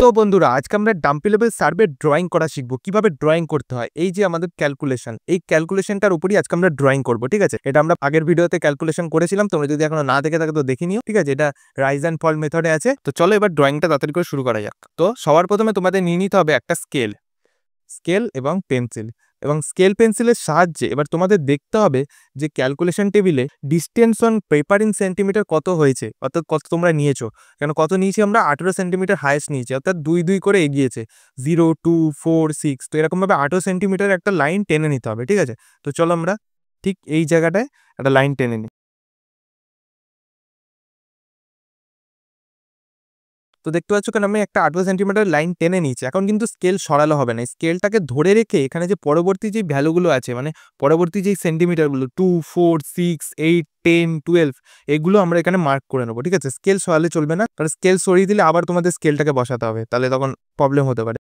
তো বন্ধুরা আজকে আমরা ডাম্পি লেভেল সার্ভে ড্রয়িং করা শিখবো কিভাবে ড্রয়িং করতে হয়। এই যে আমাদের ক্যালকুলেশন, এই ক্যালকুলেশনটার উপরই আজকে আমরা ড্রয়িং করবো। ঠিক আছে, এটা আমরা আগের ভিডিওতে ক্যালকুলেশন করেছিলাম, তোমরা যদি এখনো না দেখে থাকো তো দেখে নিও। ঠিক আছে, এটা রাইজ অ্যান্ড ফল মেথডে আছে। তো চলো এবার ড্রয়িংটা তাড়াতাড়ি করে শুরু করা যাক। তো সবার প্রথমে তোমাদের নিয়ে নিতে হবে একটা স্কেল এবং পেন্সিল, এবং স্কেল পেন্সিলের সাহায্যে এবার তোমাদের দেখতে হবে যে ক্যালকুলেশন টেবিলে distance on paper in centimetre কত হয়েছে, অর্থাৎ কত তোমরা নিয়েছো। কেন কত নিয়েছি আমরা, 18 সেন্টিমিটার হায়েস্ট নিয়েছি, অর্থাৎ 2 করে এগিয়েছে, 0 2 4 6। তো এরকমভাবে 18 সেন্টিমিটার একটা লাইন টেনে নিতে হবে। ঠিক আছে, তো চলো আমরা ঠিক এই জায়গাটায় একটা লাইন টেনে নিই। তো দেখতে পাচ্ছ কেন আমি একটা 18 সেন্টিমিটার লাইন টেনে নিয়েছি। এখন কিন্তু স্কেল সরালো হবে না, স্কেলটাকে ধরে রেখে এখানে যে পরবর্তী যে ভ্যালুগুলো আছে, মানে পরবর্তী যে সেন্টিমিটারগুলো 2 4 6 8 10 12, এগুলো আমরা এখানে মার্ক করে নেবো। ঠিক আছে, স্কেল সরালে চলবে না, কারণ স্কেল সরিয়ে দিলে আবার তোমাদের স্কেলটাকে বসাতে হবে, তাহলে তখন প্রবলেম হতে পারে।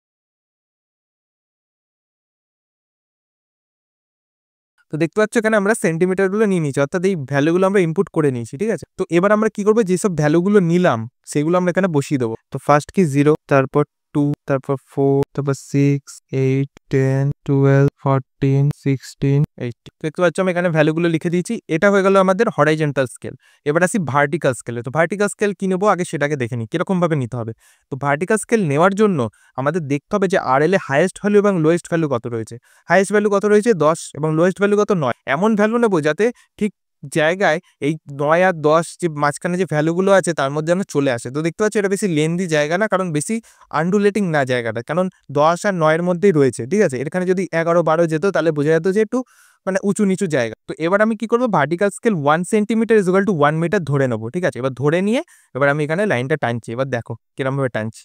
তো দেখতে পাচ্ছ এখানে আমরা সেন্টিমিটারগুলো নিয়ে নিয়েছি, অর্থাৎ এই ভ্যালুগুলো আমরা ইনপুট করে নিয়েছি। ঠিক আছে, তো এবার আমরা কি করবো, যেসব ভ্যালুগুলো নিলাম সেগুলো আমরা এখানে বসিয়ে দেবো। তো ফার্স্ট কি 0, তারপর 2, তারপর 4, তারপর 6 8 10 12 14 16 18। দেখতে পাচ্ছ আমি এখানে ভ্যালুগুলো লিখে দিয়েছি। এটা হয়ে গেল আমাদের হরাইজন্টাল স্কেল। এবার আসি ভার্টিক্যাল স্কেলে। তো ভার্টিক্যাল স্কেল কি নেবো আগে সেটাকে দেখে নিই কিরকম ভাবে নিতে হবে। তো ভার্টিক্যাল স্কেল নেওয়ার জন্য আমাদের দেখতে হবে যে আর এল এ হাইয়েস্ট ভ্যালু এবং লোয়েস্ট ভ্যালু কত রয়েছে। হাইয়েস্ট ভ্যালু কত রয়েছে 10 এবং লোয়েস্ট ভ্যালু কত 9। এমন ভ্যালু নেবো যাতে ঠিক জায়গায় এই 9 আর 10 যে মাঝখানে যে ভ্যালুগুলো আছে তার মধ্যে যেন চলে আসে। তো দেখতে পাচ্ছ এটা বেশি লেন্দি জায়গা না, কারণ বেশি আন্ডুলেটিং না জায়গাটা, কারণ 10 আর 9 এর মধ্যেই রয়েছে। ঠিক আছে, এখানে যদি 11 12 যেত তাহলে বোঝা যেত যে একটু মানে উঁচু নিচু জায়গা। তো এবার আমি কি করবো, vertical scale 1 centimetre is equal to 1 metre ধরে নেবো। ঠিক আছে, এবার ধরে নিয়ে এবার আমি এখানে লাইনটা টানছি। এবার দেখো কিরকম ভাবে টানছি।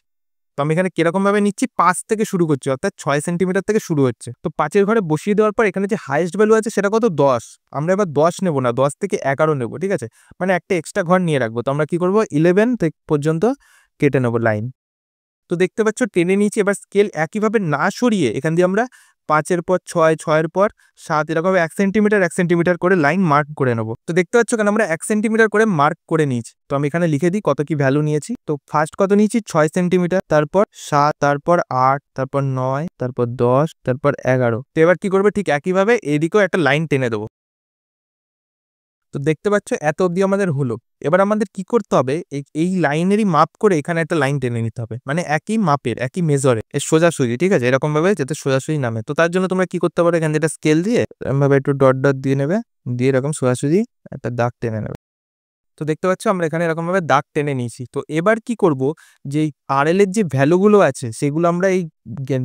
তো আমি এখানে কিরকম ভাবে নিচ্ছি, 5 থেকে শুরু করছি, অর্থাৎ 6 সেন্টিমিটার থেকে শুরু হচ্ছে। তো 5-এর ঘরে বসিয়ে দেওয়ার পর এখানে যে হাইয়েস্ট ভ্যালু আছে সেটা কত 10। আমরা এবার 10 নেবো না, 10 থেকে 11 নেবো। ঠিক আছে, মানে একটা এক্সট্রা ঘর নিয়ে রাখবো। তো আমরা কি করবো, 11 থেকে পর্যন্ত কেটে নেবো লাইন। তো দেখতে পাচ্ছ টেনে নিয়েছি। এবার স্কেল একইভাবে না সরিয়ে এখান দিয়ে আমরা 5-এর পর 6, 6-এর পর 7, এরকম 1 সেন্টিমিটার 1 সেন্টিমিটার করে লাইন মার্ক করে নেবো। তো দেখতে পাচ্ছ কেন আমরা 1 সেন্টিমিটার করে মার্ক করে নিয়েছি। তো আমি এখানে লিখে দিই কত কি ভ্যালু নিয়েছি। তো ফার্স্ট কত নিয়েছি 6 সেন্টিমিটার, তারপর 7, তারপর 8, তারপর 9, তারপর 10, তারপর 11। তো এবার কি করবে, ঠিক একইভাবে এদিকেও একটা লাইন টেনে দেবো। তো দেখতে পাচ্ছ এত অবধি আমাদের হলো। এবার আমাদের কি করতে হবে, এই লাইনেরই মাপ করে এখানে একটা লাইন টেনে নিতে হবে, মানে একই মাপের একই মেজরে সোজাসুজি। ঠিক আছে, এরকম ভাবে যাতে সোজাসুজি নামে। তো তার জন্য তোমরা কি করতে পারো, এখানে যেটা স্কেল দিয়ে এরকম ভাবে একটু ডট ডট দিয়ে নেবে, দিয়ে এরকম সোজাসুজি একটা দাগ টেনে নেবে। তো দেখতে পাচ্ছ আমরা এখানে এরকম ভাবে দাগ টেনে নিয়েছি। তো এবার কি করব, যে আর এল এর যে ভ্যালুগুলো আছে সেগুলো আমরা এই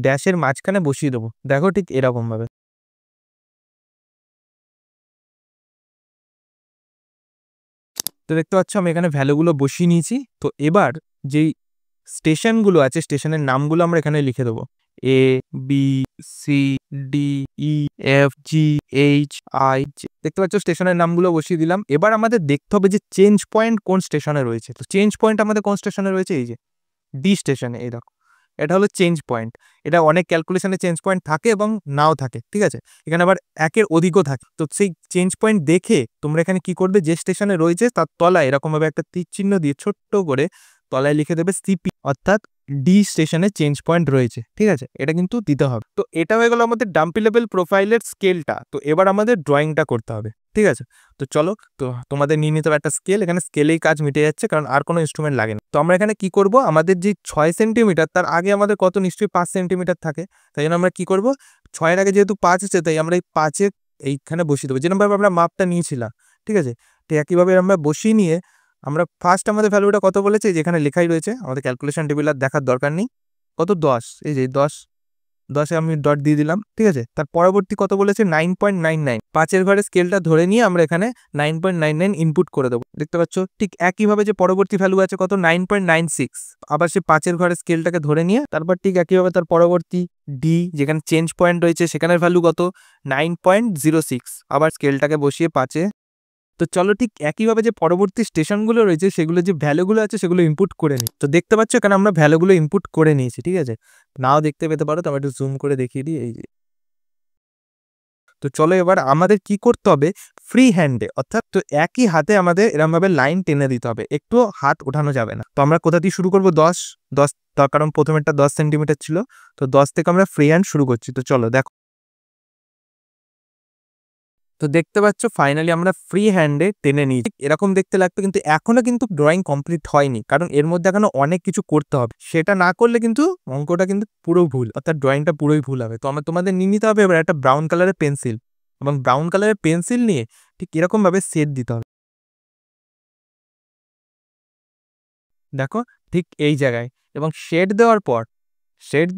ড্যাশের মাঝখানে বসিয়ে দেবো। দেখো ঠিক এরকম ভাবে। তো দেখতে পাচ্ছ আমি এখানে ভ্যালুগুলো বসিয়ে নিয়েছি। তো এবার যেই স্টেশনগুলো আছে স্টেশনের নামগুলো আমরা এখানে লিখে দেবো, A B C D E F G H I J. দেখতে পাচ্ছ স্টেশনের নামগুলো বসিয়ে দিলাম। এবার আমাদের দেখতে হবে যে চেঞ্জ পয়েন্ট কোন স্টেশনে রয়েছে। তো চেঞ্জ পয়েন্ট আমাদের কোন স্টেশনে রয়েছে, এই যে ডি স্টেশনে। এই দেখো এটা হলো চেঞ্জ পয়েন্ট। এটা অনেক ক্যালকুলেশনে চেঞ্জ পয়েন্ট থাকে এবং নাও থাকে। ঠিক আছে, এখানে আবার একের অধিকও থাকে। তো সেই চেঞ্জ পয়েন্ট দেখে তোমরা এখানে কি করবে, যে স্টেশনে রয়েছে তার তলায় এরকমভাবে একটা তীর চিহ্ন দিয়ে ছোট্ট করে তলায় লিখে দেবে সিপি, অর্থাৎ ডি স্টেশনে চেঞ্জ পয়েন্ট রয়েছে। ঠিক আছে, এটা কিন্তু দিতে হবে। তো এটা হয়ে গেল আমাদের ডাম্পি লেভেল প্রোফাইলের স্কেলটা। তো এবার আমাদের ড্রয়িংটা করতে হবে। ঠিক আছে, তো চলো, তো তোমাদের নিয়ে নিতে হবে একটা স্কেল। এখানে স্কেলেই কাজ মিটে যাচ্ছে, কারণ আর কোনো ইনস্ট্রুমেন্ট লাগে না। তো আমরা এখানে কি করব, আমাদের যে 6 সেন্টিমিটার তার আগে আমাদের কত নিশ্চয়ই 5 সেন্টিমিটার থাকে। তাই জন্য আমরা কি করব, 6-এর আগে যেহেতু 5 আছে তাই আমরা এই 5-এর এইখানে বসিয়ে দেবো, যেরকমভাবে আমরা মাপটা নিয়েছিলাম। ঠিক আছে, তো একইভাবে আমরা বসিয়ে নিয়ে আমরা ফার্স্ট আমাদের ভ্যালুটা কত বলেছে, যেখানে লেখাই রয়েছে, আমাদের ক্যালকুলেশন টেবিল আর দেখার দরকার নেই। কত 10, এই যে 10 আমি ডট দিয়ে দিলাম। ঠিক আছে, তার পরবর্তী কত বলেছে 9.99। 5-এর ঘরে স্কেলটা ধরে নিয়ে আমরা এখানে 9.99 ইনপুট করে দেবো। দেখতে পাচ্ছ ঠিক একইভাবে যে পরবর্তী ভ্যালু আছে কত 9.96। আবার সে 5-এর ঘরে স্কেলটাকে ধরে নিয়ে তারপর ঠিক একইভাবে তার পরবর্তী ডি যেখানে চেঞ্জ পয়েন্ট রয়েছে সেখানের ভ্যালু কত 9.06। আবার স্কেলটাকে বসিয়ে 5-এ। তো চলো ঠিক একইভাবে যে পরবর্তী স্টেশনগুলো রয়েছে সেগুলো যে ভ্যালুগুলো আছে সেগুলো ইনপুট করে নিই। তো দেখতে পাচ্ছ এখানে আমরা ভ্যালুগুলো ইনপুট করে নিয়েছি। ঠিক আছে, নাও দেখতে পেতে পারো, তো আমি একটু জুম করে দেখিয়ে দিই। এই যে তো চলো এবার আমাদের কি করতে হবে, ফ্রি হ্যান্ডে অর্থাৎ তো একই হাতে আমাদের এরমভাবে লাইন টেনে দিতে হবে, একটু হাত ওঠানো যাবে না। তো আমরা কোথা দিয়ে শুরু করবো, 10 তার কারণ প্রথমেরটা 10 সেন্টিমিটার ছিল, তো 10 থেকে আমরা ফ্রি হ্যান্ড শুরু করছি। তো চলো দেখো, তো দেখতে পাচ্ছ ফাইনালি আমরা ফ্রি হ্যান্ডে টেনে নিয়েছি, এরকম দেখতে লাগবে। কিন্তু এখনো কিন্তু ড্রয়িং কমপ্লিট হয়নি, কারণ এর মধ্যে এখনো অনেক কিছু করতে হবে, সেটা না করলে কিন্তু অঙ্কটা কিন্তু পুরো ভুল, অর্থাৎ ড্রয়িংটা পুরোই ভুল হবে। তো তোমাদের নিয়ে নিতে হবে এবার একটা ব্রাউন কালারের পেন্সিল, এবং ব্রাউন কালারের পেন্সিল নিয়ে ঠিক এরকম ভাবে শেড দিতে হবে। দেখো ঠিক এই জায়গায়, এবং শেড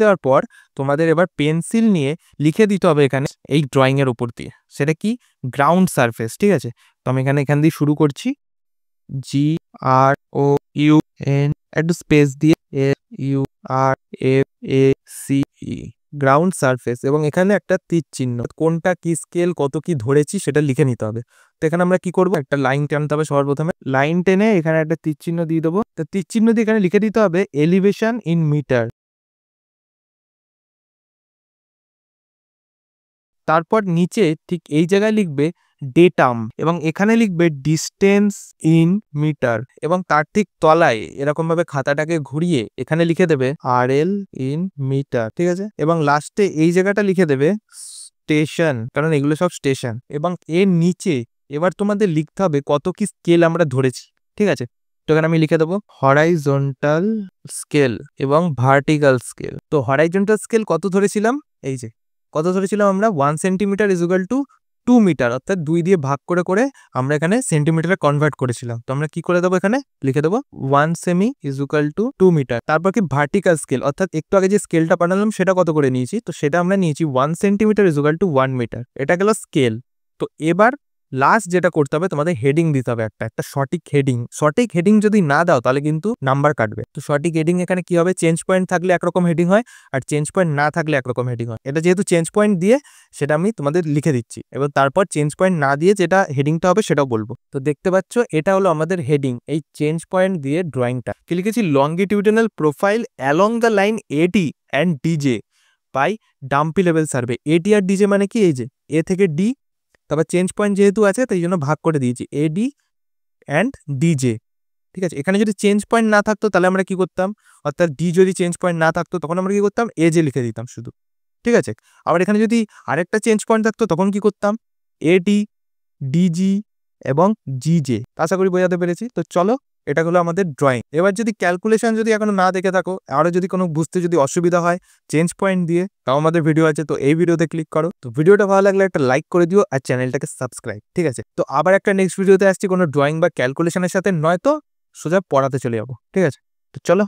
দেওয়ার পর তোমাদের এবার পেন্সিল নিয়ে লিখে দিতে হবে এখানে এই ড্রয়িং এর উপর দিয়ে, সেটা কি, গ্রাউন্ড সারফেস। ঠিক আছে, তো আমি এখান দিয়ে শুরু করছি, GROUN, একটু স্পেস দিয়ে SURFACE, গ্রাউন্ড সারফেস, এবং এখানে একটা তীর চিহ্ন, কোনটা কি স্কেল কত কি ধরেছি সেটা লিখে নিতে হবে। তো এখানে আমরা কি করব, একটা লাইন টানতে হবে, সবার প্রথমে লাইন টেনে এখানে একটা তীর চিহ্ন দিয়ে দেবো। তো তীর চিহ্ন দিয়ে এখানে লিখে দিতে হবে এলিভেশন ইন মিটার। তারপর নিচে ঠিক এই জায়গায় লিখবে ডেটাম, এবং এখানে লিখবে ডিস্টেন্স ইন মিটার, এবং তার ঠিক তলায় এরকম ভাবে খাতাটাকে ঘুরিয়ে এখানে লিখে দেবে RL ইন মিটার। ঠিক আছে, এবং লাস্টে এই জায়গাটা লিখে দেবে স্টেশন, কারণ এগুলো সব স্টেশন। এবং এর নিচে এবার তোমাদের লিখতে হবে কত কি স্কেল আমরা ধরেছি। ঠিক আছে, তো এখানে আমি লিখে দেবো হরাইজন্টাল স্কেল এবং ভার্টিক্যাল স্কেল। তো হরাইজন্টাল স্কেল কত ধরেছিলাম, এই যে কত ধরেছিলাম আমরা, 1 centimetre is equal to 2 metre, অর্থাৎ 2 দিয়ে ভাগ করে করে আমরা এখানে সেন্টিমিটারে কনভার্ট করেছিলাম। তো আমরা কি করে দেবো, এখানে লিখে দেবো 1 cm is equal to 2 metre. তারপর কি ভার্টিক্যাল স্কেল, অর্থাৎ একটু আগে যে স্কেলটা বানালাম সেটা কত করে নিয়েছি, তো সেটা আমরা নিয়েছি 1 centimetre is equal to 1 metre, এটা গেল স্কেল। তো এবার লাস্ট যেটা করতে হবে, তোমাদের হেডিং দিতে হবে, একটা সঠিক হেডিং যদি না দাও তাহলে কিন্তু নাম্বার কাটবে। তো সঠিক হেডিং এখানে কি হবে, চেঞ্জ পয়েন্ট থাকলে একরকম হেডিং হয়, আর চেঞ্জ পয়েন্ট না থাকলে একরকম হেডিং হয়। এটা যেহেতু চেঞ্জ পয়েন্ট দিয়ে সেটা আমি তোমাদের লিখে দিচ্ছি, এবং তারপর চেঞ্জ পয়েন্ট না দিয়ে যেটা হেডিংটা হবে সেটাও বলবো। তো দেখতে পাচ্ছ এটা হলো আমাদের হেডিং, এই চেঞ্জ পয়েন্ট দিয়ে ড্রয়িংটা কি লিখেছি, longitudinal profile along the line AD and DJ by dumpy level survey. AD আর DJ মানে কি, এই যে A থেকে D, তারপর চেঞ্জ পয়েন্ট যেহেতু আছে তাই জন্য ভাগ করে দিয়েছি AD অ্যান্ড DJ। ঠিক আছে, এখানে যদি চেঞ্জ পয়েন্ট না থাকতো তাহলে আমরা কি করতাম, অর্থাৎ D যদি চেঞ্জ পয়েন্ট না থাকতো তখন আমরা কি করতাম, AJ লিখে দিতাম শুধু। ঠিক আছে, আবার এখানে যদি আরেকটা চেঞ্জ পয়েন্ট থাকতো তখন কি করতাম, AD, DG এবং GJ। আশা করি বোঝাতে পেরেছি। তো চলো, এটা হলো আমাদের ড্রয়িং। এবার যদি ক্যালকুলেশন যদি এখনো না দেখে থাকো, আরো যদি কোনো বুঝতে যদি অসুবিধা হয় চেঞ্জ পয়েন্ট দিয়ে, তাও আমাদের ভিডিও আছে, তো এই ভিডিওতে ক্লিক করো। তো ভিডিওটা ভালো লাগলে একটা লাইক করে দিও আর চ্যানেলটাকে সাবস্ক্রাইব। ঠিক আছে, তো আবার একটা নেক্সট ভিডিওতে আসছি কোনো ড্রয়িং বা ক্যালকুলেশনের সাথে, নয়তো সোজা পড়াতে চলে যাবো। ঠিক আছে, তো চলো।